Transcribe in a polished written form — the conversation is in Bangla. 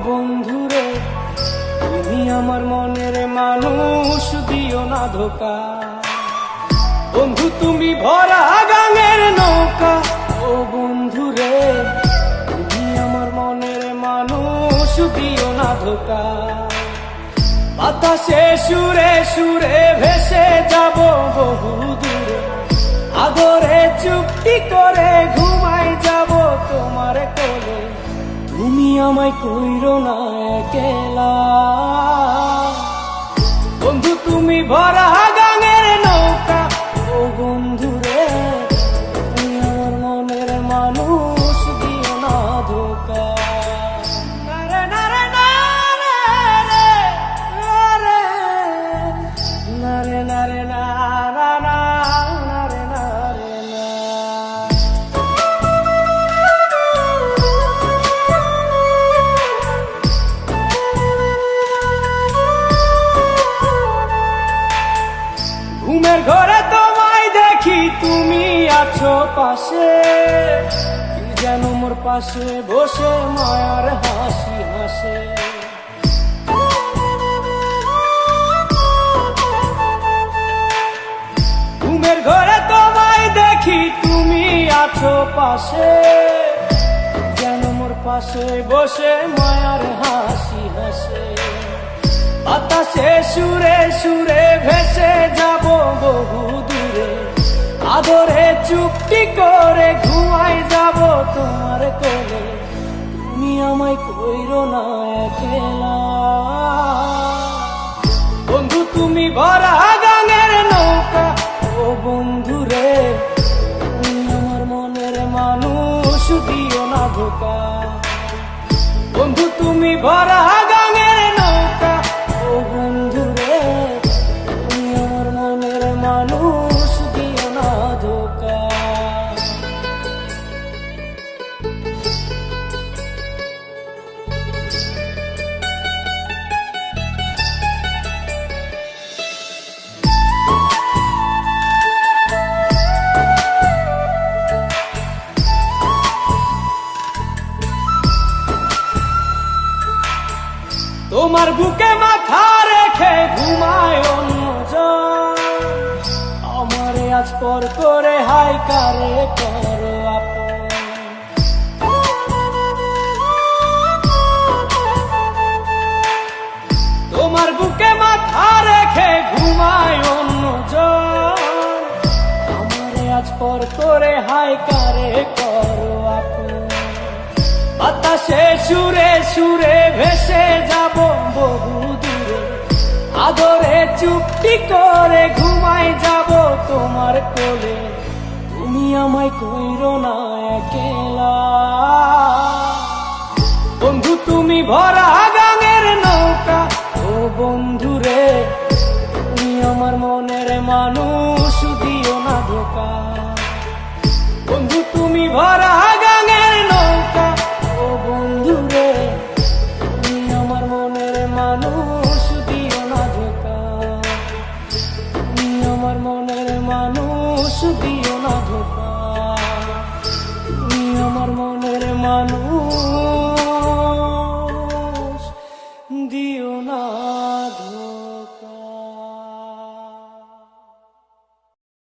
বন্ধুরে, তুমি আমার মনের মানুষ, দিও না ধোকা। বন্ধু তুমি ভরা গাঙের নৌকা, ও বন্ধুরে, তুমি আমার মনের মানুষ, দিও না ধোকা। বাতাসে সুরে সুরে ভেসে যাব বহু দূরে, আদরে চুক্তি করে ঘুমাই যাব তোমার কোলে। তুমি আমায় কইরো না একলা, বন্ধু তুমি ভরা গাঙের নৌকা, ও বন্ধুরে, তুমি আমার মনের মানুষ, দিও না ধোকা। নারে নারে নারে নারে নারে নারে না না না নারে নারে না। ঘুমের ঘরে তোমায় দেখি, তুমি আছো পাশে, কি যেন মোর পাশে বসে মায়ার হাসি হাসে। ঘুমের ঘরে তোমায় দেখি, তুমি আছো পাশে, কি যেন মোর পাশে বসে মায়ার হাসি হাসে। বাতাসে সুরে সুরে ভেসে যাব বহু দূরে, আদরে চুক্তি করে ঘুমাই যাব তোমার কোলে। তুমি আমায় কইরো না একলা, বন্ধু তুমি ভরা গাঙের নৌকা, ও বন্ধুরে, তুমি আমার মনের মানুষ, দিও না ধোকা। বন্ধু তুমি ভরা গাঙের নৌকা, ও বন্ধুরে, তুমি আমার মনের মানুষ, দিও না ধোকা। তোমার বুকে মাথা রেখে ঘুমায় অন্যজন, আমারে আজ পর করে হাই কারে করো আপন। তোমার বুকে মাথা রেখে ঘুমায় অন্যজন, আমারে আজ পর করে হাই কারে করো আপন। বাতাসে সুরে সুরে ভেসে যাব বহু দূরে, আদরে চুক্তি করে ঘুমাই যাব তোমার কোলে। তুমি আমায় কইরো না একলা, বন্ধু তুমি ভরা গাঙের নৌকা, ও বন্ধুরে, তুমি আমার মনের মানুষ, দিও না ধোকা। বন্ধু তুমি ভরা গাঙের নৌকা, ও বন্ধুরে, তুমি আমার মনের মানুষ, দিও না ধোকা। তুমি আমার মনের মানুষ, দিও না ধোকা। তুমি আমার মনের মানুষ।